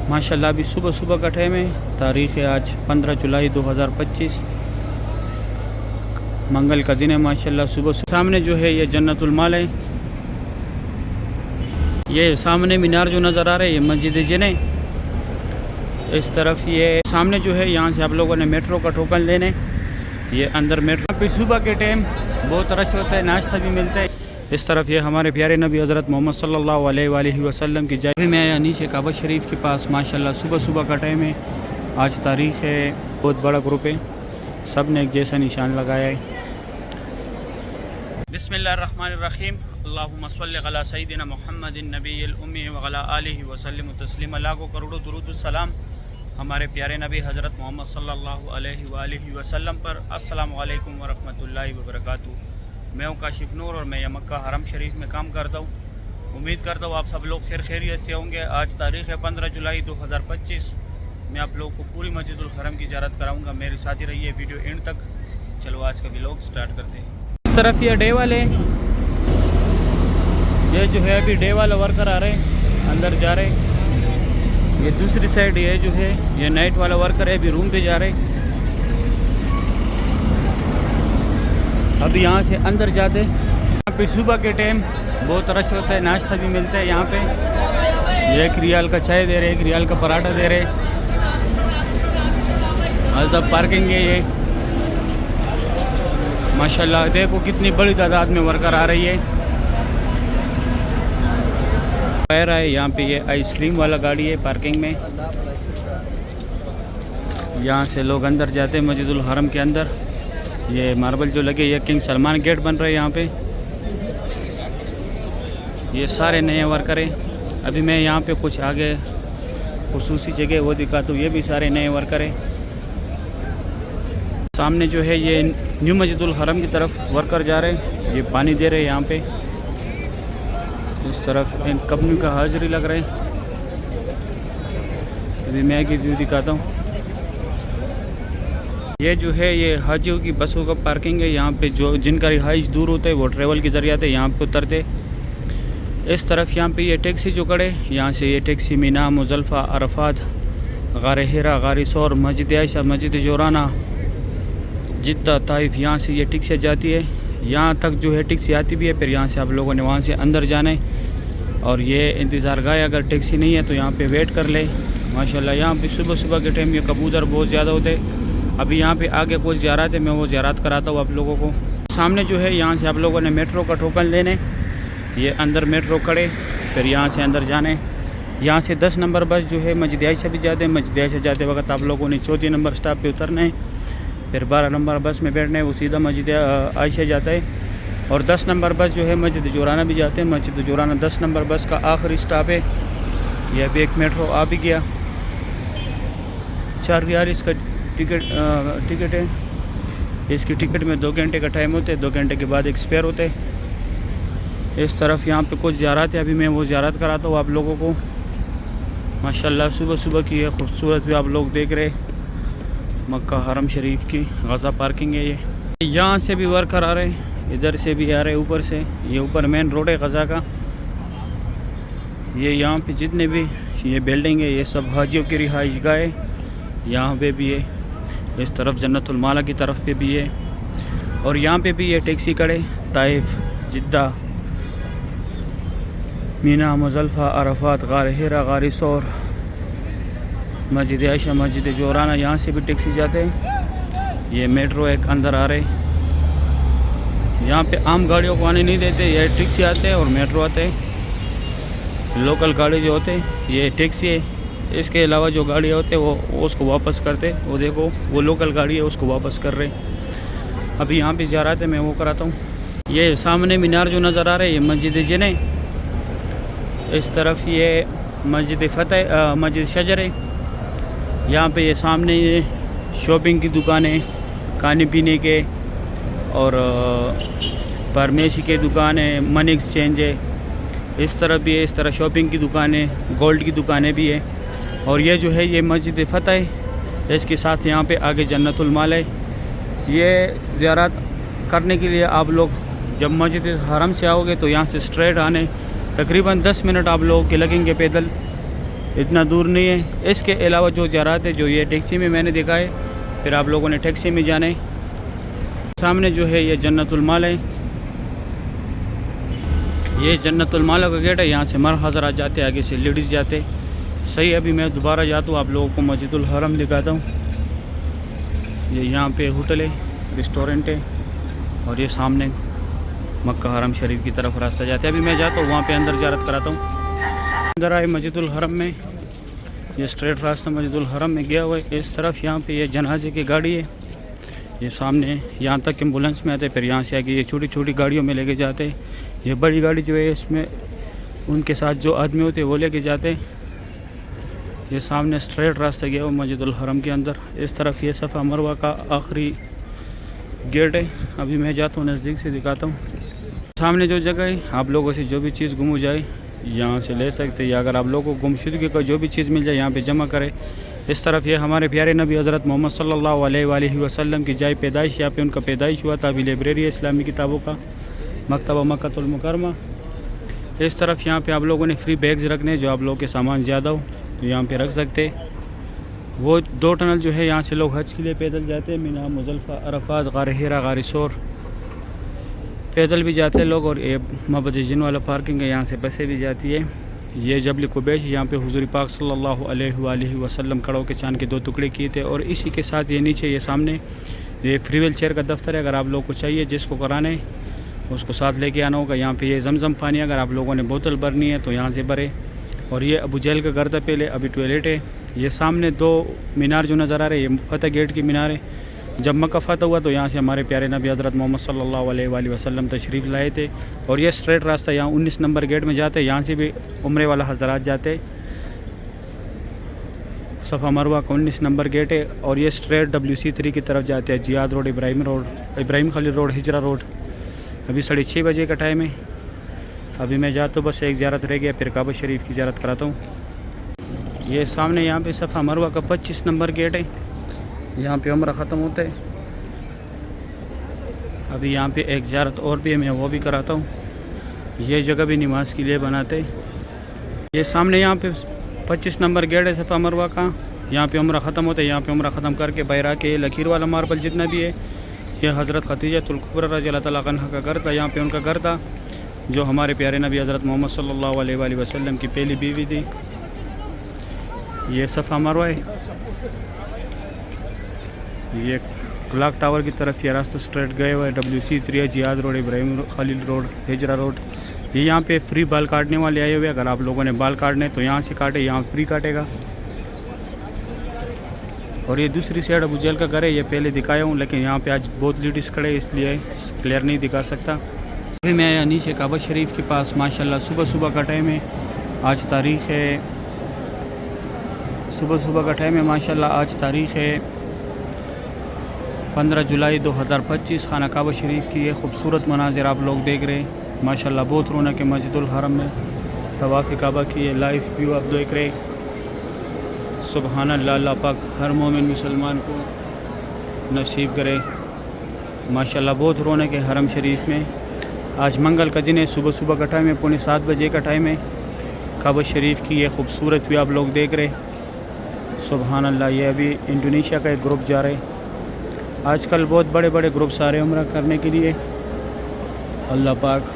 माशाल्लाह अभी सुबह सुबह का टाइम है। तारीख़ है आज 15 जुलाई 2025, मंगल का दिन है। माशाल्लाह सुबह सामने जो है ये जन्नतुल माल है। ये सामने मीनार जो नज़र आ रहा है ये मस्जिद जिने। इस तरफ ये सामने जो है यहाँ से आप लोगों ने मेट्रो का टोकन लेने, ये अंदर मेट्रो पे सुबह के टाइम बहुत रश होता है, नाश्ता भी मिलता है। इस तरफ ये हमारे प्यारे नबी हज़रत मोहम्मद सल्लल्लाहु अलैहि वसल्लम की जगह में आया नीचे काबा शरीफ के पास। माशाल्लाह सुबह सुबह का टाइम है। आज तारीख़ है, बहुत बड़ा ग्रुप है, सब ने एक जैसा निशान लगाया है। बिस्मिल्लाहिर्रहमानिर्रहीम, अल्लाहुम्मा सल्लि अला सय्यिदिना मुहम्मदिन नबिय्यिल उम्मी व अला आलिहि व सल्लिम तस्लीमा। लाखों करोड़ों दुरूद सलाम हमारे प्यारे नबी हज़रत मोहम्मद सल्लल्लाहु अलैहि वसल्लम पर। अस्सलामु अलैकुम व रहमतुल्लाहि व बरकातुहू। मैं हूँ काशिफ नूर और मैं यह मक्का हरम शरीफ में काम करता हूँ। उम्मीद करता हूँ आप सब लोग खैरियत से होंगे। आज तारीख़ है 15 जुलाई 2025। मैं आप लोगों को पूरी मस्जिदुल हरम की ज़ियारत कराऊँगा। मेरे साथ ही रहिए वीडियो एंड तक। चलो आज का व्लॉग स्टार्ट करते हैं। इस तरफ ये डे वाले, ये जो है अभी डे वाला वर्कर आ रहे हैं, अंदर जा रहे हैं। ये दूसरी साइड ये जो है ये नाइट वाला वर्कर है, अभी रूम पे जा रहे हैं। अभी यहाँ से अंदर जाते, यहाँ पे सुबह के टाइम बहुत रश होता है, नाश्ता भी मिलता है यहाँ पे। ये 1 रियाल का चाय दे रहे, 1 रियाल का पराठा दे रहे। और सब पार्किंग है ये। माशाल्लाह देखो कितनी बड़ी तादाद में वर्कर आ रही है। पैर है यहाँ पे, ये आइसक्रीम वाला गाड़ी है पार्किंग में। यहाँ से लोग अंदर जाते हैं मस्जिदुल हरम के अंदर। ये मार्बल जो लगे, ये किंग सलमान गेट बन रहा है यहाँ पे। ये सारे नए वर्कर हैं। अभी मैं यहाँ पे कुछ आगे खुसूसी जगह वो दिखाता हूँ, ये भी सारे नए वर्कर हैं। सामने जो है ये न्यू मस्जिदुल हरम की तरफ वर्कर जा रहे हैं, ये पानी दे रहे हैं यहाँ पे। इस तरफ इन कंपनी का हाजिरी लग रहा है। अभी मैं की व्यू दिखाता हूँ। ये जो है ये हाजियों की बसों का पार्किंग है। यहाँ पे जो जिनका रिहाइश दूर होता है वो ट्रेवल के ज़रिए आते यहाँ पे उतरते। इस तरफ यहाँ पे ये टैक्सी जो खड़े, यहाँ से ये टैक्सी मीना, मुज़ल्फ़ा, अरफात, गार हिरा, गार सौर, मस्जिद आयशा, मस्जिद जोराना, जिद्दा, ताइफ, यहाँ से ये टैक्सी जाती है। यहाँ तक जो है टैक्सी आती भी है। फिर यहाँ से आप लोगों ने वहाँ से अंदर जाना है। और ये इंतज़ार गाह, अगर टैक्सी नहीं है तो यहाँ पे वेट कर ले। माशाल्लाह यहाँ पे सुबह सुबह के टाइम ये कबूतर बहुत ज़्यादा होते। अभी यहाँ पे आगे कोई ज़ियारत है, मैं वो ज़ियारत कराता हूँ आप लोगों को। सामने जो है यहाँ से आप लोगों ने मेट्रो का टोकन लेने, ये अंदर मेट्रो खड़े, फिर यहाँ से अंदर जाने। यहाँ से 10 नंबर बस जो है मस्जिद आयशा भी जाते हैं। मस्जिद आयशा जाते वक्त आप लोगों ने 34 नंबर स्टॉप पे उतरना है। फिर 12 नंबर बस में बैठना है, वो सीधा मस्जिद आयशा जाता है। और 10 नंबर बस जो है मस्जिद जोराना भी जाते हैं। मस्जिद जोराना 10 नंबर बस का आखिरी स्टॉप है। यह अभी एक मेट्रो आ भी गया। 4 रियाल इसका टिकट है। इसकी टिकट में 2 घंटे का टाइम होता है, 2 घंटे के बाद एक्सपायर होते हैं। इस तरफ यहाँ पे कुछ ज़ियारत है, अभी मैं वो ज़ियारत कराता हूँ आप लोगों को। माशाल्लाह सुबह सुबह की ये खूबसूरत भी आप लोग देख रहे। मक्का हरम शरीफ की गज़ा पार्किंग है ये। यहाँ से भी वर्कर आ रहे हैं, इधर से भी आ रहे, ऊपर से। ये ऊपर मेन रोड है गज़ा का। ये यहाँ पे जितने भी ये बिल्डिंग है ये सब हाजियों की रिहाइश गाह है। यहाँ पे भी है, इस तरफ जन्नतुल माला की तरफ पे भी है। और यहाँ पे भी ये टैक्सी खड़े, ताइफ, जिद्दा, मीना, मुज़ल्फ़ा, अरफात, गार हिरा, गार सौर, मस्जिद आयशा, मस्जिद जोराना, यहाँ से भी टैक्सी जाते हैं। ये मेट्रो एक अंदर आ रहे। यहाँ पे आम गाड़ियों को आने नहीं देते, ये टैक्सी आते हैं और मेट्रो आते हैं। लोकल गाड़ी जो होते हैं ये टैक्सी है। इसके अलावा जो गाड़ियाँ होते हैं वो उसको वापस करते। वो देखो वो लोकल गाड़ी है, उसको वापस कर रहे। अभी यहाँ पे ज़ियारत है, मैं वो कराता हूँ। ये सामने मीनार जो नज़र आ रहा है ये मस्जिद जिने। इस तरफ ये मस्जिद फतेह, मस्जिद शजर है। यहाँ पे ये सामने ये शॉपिंग की दुकानें, खाने पीने के और फार्मेसी के दुकानें, मनी एक्सचेंज है। इस तरफ भी है, इस तरह शॉपिंग की दुकानें, गोल्ड की दुकानें भी है। और ये जो है ये मस्जिद फतेह है। इसके साथ यहाँ पे आगे जन्नतुल माल है। ये ज़ियारत करने के लिए आप लोग जब मस्जिद हरम से आओगे तो यहाँ से स्ट्रेट आने तकरीबन 10 मिनट आप लोगों के लगेंगे पैदल। इतना दूर नहीं है। इसके अलावा जो ज़रात है जो ये टैक्सी में मैंने देखा है, फिर आप लोगों ने टैक्सी में जाना है। सामने जो है ये जन्नतुल माल है, ये जन्नतुल माला का गेट है। यहाँ से मर्द हज़रात जाते, आगे से लेडीज़ जाते। सही, अभी मैं दोबारा जाता हूँ, आप लोगों को मस्जिदुल हरम दिखाता हूँ। ये यहाँ पे होटल है, रेस्टोरेंट है, और ये सामने मक्का हरम शरीफ की तरफ रास्ता जाता है। अभी मैं जाता हूँ वहाँ पे अंदर ज़ियारत कराता हूँ। अंदर आए मस्जिदुल हरम में, ये स्ट्रेट रास्ता मस्जिदुल हरम में गया हुआ है। इस तरफ यहाँ पे ये जनाजे की गाड़ी है, ये सामने यहाँ तक एम्बुलेंस में आते, फिर यहाँ से आगे ये छोटी छोटी गाड़ियों में लेके जाते। ये बड़ी गाड़ी जो है इसमें उनके साथ जो आदमी होते हैं वो लेके जाते। ये सामने स्ट्रेट रास्ता गया हुआ मस्जिदुल हरम के अंदर। इस तरफ ये सफ़ा मरवा का आखिरी गेट है। अभी मैं जाता हूँ, नज़दीक से दिखाता हूँ। सामने जो जगह है, आप लोगों से जो भी चीज़ गुम हो जाए यहाँ से ले सकते हैं, या अगर आप लोगों को गुमशुदगी का जो भी चीज़ मिल जाए यहाँ पे जमा करें। इस तरफ ये हमारे प्यारे नबी हज़रत मोहम्मद सल्लल्लाहु अलैहि वसल्लम की जाए पैदाइश, यहाँ पे उनका पैदाइश हुआ था। अभी लाइब्रेरी है इस्लामी किताबों का, मकतबा मक्कातुल मुकरमा। इस तरफ यहाँ पे आप लोगों ने फ्री बैग्स रखने, जो आप लोगों के सामान ज़्यादा हो तो यहाँ पे रख सकते। वो 2 टनल जो है यहाँ से लोग हज के लिए पैदल जाते हैं, मीना, मुज़ल्फ़ा, अरफात, गार हिरा, गार सोर, पैदल भी जाते हैं लोग। और ये मबद जिन वाला पार्किंग है, यहाँ से बसें भी जाती है। ये जबल कुबैश, यहाँ पे हुज़ूर पाक सल्लल्लाहु अलैहि वसल्लम कड़ों के चांद के 2 टुकड़े किए थे। और इसी के साथ ये नीचे ये सामने ये फ्री व्हील चेयर का दफ्तर है। अगर आप लोग को चाहिए, जिसको कराना है उसको साथ लेके आना होगा। यहाँ पे ये जमजम पानी अगर आप लोगों ने बोतल भरनी है तो यहाँ से भरे। और ये अबू जहल का घर था पहले, अभी टॉयलेट है। ये सामने 2 मीनार जो नज़र आ रहे हैं, ये फतेह गेट की मीनार है। जब मक्का फतह हुआ तो यहाँ से हमारे प्यारे नबी हज़रत मोहम्मद सल्लल्लाहु अलैहि वसल्लम तशरीफ़ लाए थे। और ये स्ट्रेट रास्ता यहाँ 19 नंबर गेट में जाते, यहाँ से भी उम्रे वाला हज़रात जाते। सफ़ा मरवा का 19 नंबर गेट है। और ये स्ट्रेट WC3 की तरफ जाते हैं, Ziyad road, Ibrahim Khalil road, Hijra road. अभी 6:30 बजे का टाइम है। अभी मैं जाता हूँ, बस एक ज़ियारत रह गया, फिर काबा शरीफ की ज़ियारत कराता हूँ। ये सामने यहाँ पे सफ़ा मरवा का 25 नंबर गेट है, यहाँ पे उम्रा ख़त्म होता है। अभी यहाँ पे एक ज़ियारत और भी है, मैं वो भी कराता हूँ। ये जगह भी नमाज के लिए बनाते। ये सामने यहाँ पे 25 नंबर गेट है सफ़ा मरवा का, यहाँ पे उम्रा ख़त्म होता है। यहाँ पे उम्रा ख़त्म करके बैरा के लकीर वाला मार्बल जितना भी है, ये हज़रत खदीजतुल कुबरा रज़ियल्लाहु तआला अन्हा का घर था। यहाँ पे उनका घर था, जो हमारे प्यारे नबी हज़रत मोहम्मद सल्लल्लाहु अलैहि वसल्लम की पहली बीवी थी। ये सफ़ा मरवा है। ये क्लॉक टावर की तरफ ये रास्ता स्ट्रेट गए हुए WC3, Ziyad road, Ibrahim Khalil road, Hijra road. ये यहाँ पे फ्री बाल काटने वाले आए हुए। अगर आप लोगों ने बाल काटने तो यहाँ से काटे, यहाँ फ्री काटेगा। और ये दूसरी साइड अबू जहल का घर है, ये पहले दिखाया हूँ, लेकिन यहाँ पे आज बहुत लेडीज़ खड़े इसलिए क्लियर नहीं दिखा सकता। अभी मैं आया नीचे काबा शरीफ के पास। माशाल्लाह सुबह का टाइम है, आज तारीख़ है, सुबह का टाइम है माशाल्लाह। आज तारीख़ है 15 जुलाई 2025। खाना काबा शरीफ की ये खूबसूरत मनाजिर आप लोग देख रहे हैं। माशाल्लाह बहुत रौनक है मस्जिदुल हरम में। तवाफ़ काबा की ये लाइव व्यू आप देख रहे हैं। सुबहान अल्लाह, अल्लाह पाक हर मोमिन मुसलमान को नसीब करे। माशाल्लाह बहुत रौनक है हरम शरीफ में। आज मंगल का दिन है, सुबह का टाइम है, 7:45 बजे का टाइम है। काबा शरीफ की ये खूबसूरत व्यू आप लोग देख रहे हैं। सुबहान अल्लाह। ये अभी इंडोनेशिया का एक ग्रुप जा रहे हैं। आजकल बहुत बड़े बड़े ग्रुप्स आ रहे हैं उम्रा करने के लिए। अल्लाह पाक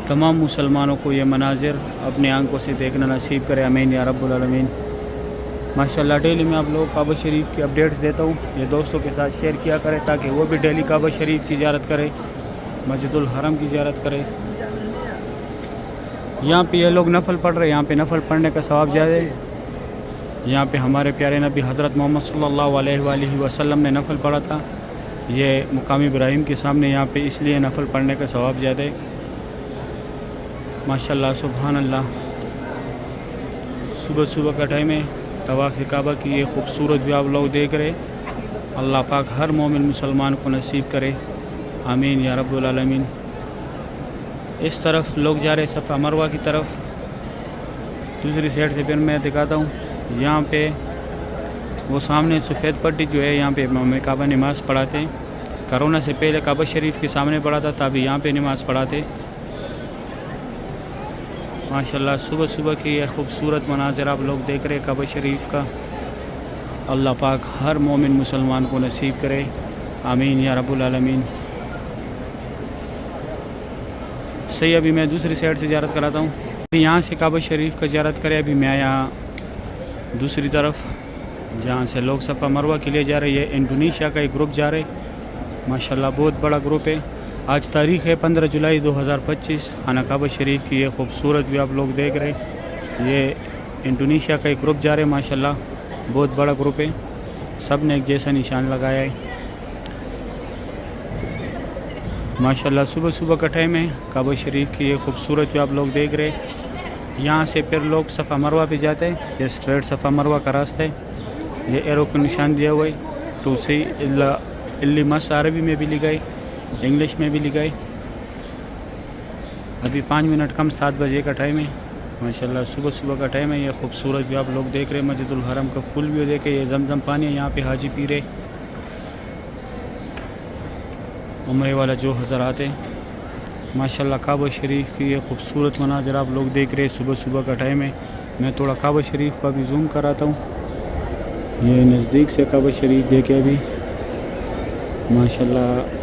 तमाम मुसलमानों को ये मनाजिर अपने आंखों से देखना नसीब करे, आमीन या रब्बुल आलमीन। माशाल्लाह डेली मैं आप लोगों को काबा शरीफ की अपडेट्स देता हूँ। ये दोस्तों के साथ शेयर किया करें ताकि वो भी डेली काबा शरीफ की ज़ियारत करें, मस्जिदुल हरम की ज़ियारत करें। यहाँ पे ये लोग नफल पढ़ रहे हैं, यहाँ पे नफल पढ़ने का सवाब ज़्यादा है। यहाँ पे हमारे प्यारे नबी हज़रत मोहम्मद सल्लल्लाहु अलैहि वसल्लम ने नफल पढ़ा था। ये मुकाम इब्राहिम के सामने यहाँ पे, इसलिए नफल पढ़ने का सवाब ज़्यादा है। माशाल्लाह सुभान अल्लाह। सुबह का टाइम है, तवाफ़ काबा की ये खूबसूरत भी आप लोग देख रहे। अल्लाह पाक हर मोमिन मुसलमान को नसीब करे, आमीन या रब्बुल आलमीन। इस तरफ लोग जा रहे सफ़ा मरवा की तरफ। दूसरी साइड से फिर मैं दिखाता हूँ। यहाँ पे वो सामने सफ़ेद पट्टी जो है, यहाँ पे इमाम काबा नमाज़ पढ़ाते हैं। कोरोना से पहले काबा शरीफ के सामने पढ़ाता था, अभी यहाँ पे नमाज़ पढ़ाते। माशाल्लाह सुबह सुबह की यह खूबसूरत मनाज़िर आप लोग देख रहे काबा शरीफ का। अल्लाह पाक हर मोमिन मुसलमान को नसीब करे, आमीन या रब्बुल आलमीन। सही, अभी मैं दूसरी साइड से ज़ियारत कराता हूँ। अभी यहाँ से काबा शरीफ का ज़ियारत करें। अभी मैं यहाँ दूसरी तरफ जहाँ से लोग सफ़ा मरवा के लिए जा रहे हैं, इंडोनेशिया का एक ग्रुप जा रहे, माशाल्लाह बहुत बड़ा ग्रुप है। आज तारीख़ है 15 जुलाई 2025। खाना काबा शरीफ की ये खूबसूरत भी आप लोग देख रहे। ये इंडोनेशिया का एक ग्रुप जा रहे, माशाल्लाह बहुत बड़ा ग्रुप है। सब ने एक जैसा निशान लगाया है माशाल्लाह। सुबह सुबह का टाइम है। काबा शरीफ की ये खूबसूरत भी आप लोग देख रहे। यहाँ से फिर लोग सफ़ा मरवा पे जाते हैं। ये स्ट्रेट सफ़ा मरवा का रास्ता है। ये एरो का निशान दिया हुआ है। तो सही इल्ली मस अरबी में भी लिखा है, इंग्लिश में भी लिखा है। अभी 5 मिनट कम 7 बजे का टाइम है माशाल्लाह। सुबह सुबह का टाइम है। ये खूबसूरत भी आप लोग देख रहे हैं। मस्जिदुल हरम का फुल व्यू देखे। ये जमजम पानी है, यहाँ पे हाजी पी रहे उम्रे वाला जो हज़रात है माशाल्लाह। काबा शरीफ की ये खूबसूरत मनाज़िर आप लोग देख रहे हैं। सुबह सुबह का टाइम है। मैं थोड़ा काबा शरीफ का भी जूम कराता हूँ। ये नज़दीक से काबा शरीफ देखे अभी माशाल्लाह।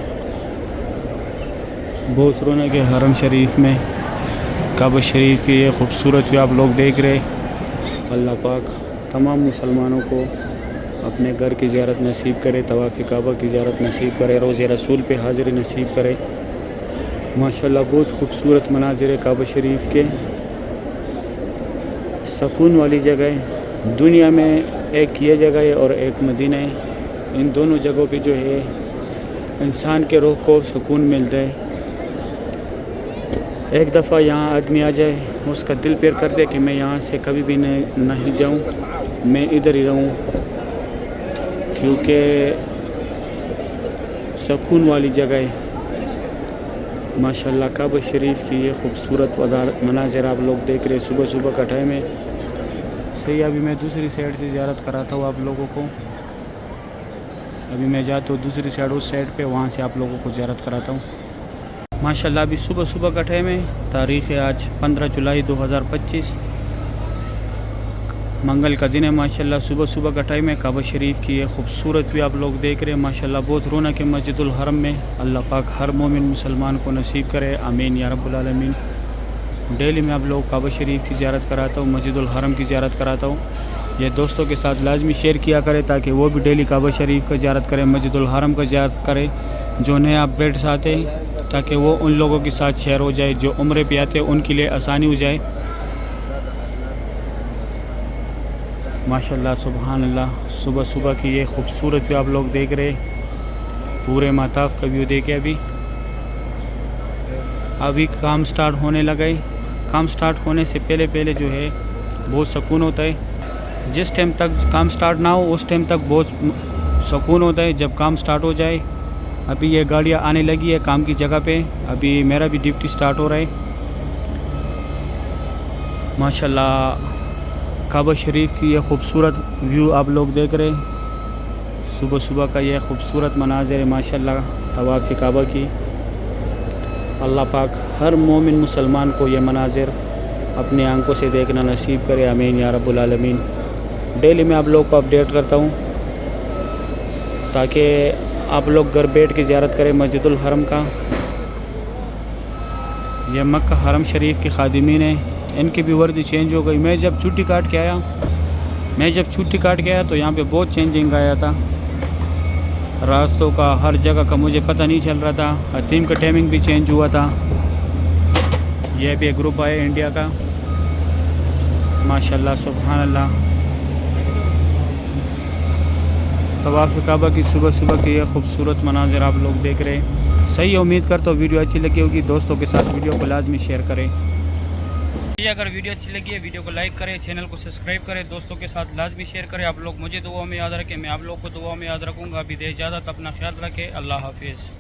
बहुत रौनक है हरम शरीफ में। काबा शरीफ की ये खूबसूरत भी आप लोग देख रहे। अल्लाह पाक तमाम मुसलमानों को अपने घर की ज़ियारत नसीब करे, तवाफ़ काबा की ज़ियारत नसीब करे, रोज़े रसूल पे हाज़िरी नसीब करे माशाल्लाह। बहुत खूबसूरत मनाज़िर है काबा शरीफ के। सुकून वाली जगह है दुनिया में। एक ये जगह है और एक मदीना है। इन दोनों जगहों पे जो है इंसान के रूह को सुकून मिलता है। एक दफ़ा यहाँ आदमी आ जाए, उसका दिल पैर कर दे कि मैं यहाँ से कभी भी नहीं जाऊँ, मैं इधर ही रहूँ, क्योंकि सुकून वाली जगह है माशाल्लाह। काबा शरीफ की ये खूबसूरत मनाज़िर आप लोग देख रहे। सुबह सुबह का टाइम है। सही, अभी मैं दूसरी साइड से ज़ियारत कराता हूँ आप लोगों को। अभी मैं जाता हूँ दूसरी साइड, उस साइड पे, वहाँ से आप लोगों को ज़ियारत कराता हूँ माशाल्लाह। अभी सुबह सुबह का टाइम है। तारीख़ है आज 15 जुलाई 2025, मंगल का दिन है माशाल्लाह। सुबह सुबह का टाइम है। काबा शरीफ की ये खूबसूरत भी आप लोग देख रहे हैं माशाल्लाह। बहुत रौनक है मस्जिदुल हरम में। अल्लाह पाक हर मोमिन मुसलमान को नसीब करे, आमीन या रब्बुल आलमीन। डेली मैं आप लोग काबा शरीफ की ज़ियारत कराता हूँ, मस्जिदुल हरम की ज़ियारत कराता हूँ। ये दोस्तों के साथ लाजमी शेयर किया करें ताकि वो भी डेली काबा शरीफ का ज़ियारत करें, मस्जिदुल हरम का ज़ियारत करें। जो नए अपडेट्स आते हैं ताकि वो उन लोगों के साथ शेयर हो जाए जो उम्रे पे आते हैं, उनके लिए आसानी हो जाए माशाल्लाह। सुभान अल्लाह। सुबह सुबह की ये खूबसूरत भी आप लोग देख रहे। पूरे माताफ का व्यू देखे। अभी काम स्टार्ट होने लगा है। काम स्टार्ट होने से पहले पहले जो है बहुत सुकून होता है। जिस टाइम तक काम स्टार्ट ना हो उस टाइम तक बहुत सुकून होता है। जब काम स्टार्ट हो जाए, अभी ये गाड़ियाँ आने लगी है काम की जगह पे। अभी मेरा भी ड्यूटी स्टार्ट हो रहा है माशाल्लाह। काबा शरीफ की ये खूबसूरत व्यू आप लोग देख रहे। सुबह सुबह का ये खूबसूरत मनाज़िर है माशाल्लाह तवाफ़ काबा की। अल्लाह पाक हर मोमिन मुसलमान को ये मनाज़िर अपनी आंखों से देखना नसीब करे, आमीन या रब्बुल आलमीन। डेली मैं आप लोग को अपडेट करता हूँ ताकि आप लोग घर बैठ के ज़ियारत करें मस्जिदुल हरम का। ये मक्का हरम शरीफ के खादिमीन हैं, इनकी भी वर्दी चेंज हो गई। मैं जब छुट्टी काट के आया तो यहाँ पे बहुत चेंजिंग आया था। रास्तों का, हर जगह का मुझे पता नहीं चल रहा था। हतीम का टाइमिंग भी चेंज हुआ था। यह भी एक ग्रुप आया इंडिया का माशाल्लाह। सुभान अल्लाह। तवाफ़ काबा की सुबह सुबह की ये खूबसूरत मनाज़िर आप लोग देख रहे हैं। सही, उम्मीद करता हूँ वीडियो अच्छी लगी होगी। दोस्तों के साथ वीडियो को लाजमी शेयर करें। अगर वीडियो अच्छी लगी है वीडियो को लाइक करें, चैनल को सब्सक्राइब करें, दोस्तों के साथ लाजमी शेयर करें। आप लोग मुझे दुआ में याद रखें, मैं आप लोग को दुआ में याद रखूँगा। अभी दे इजाज़त, अपना ख्याल रखें। अल्लाह हाफिज़।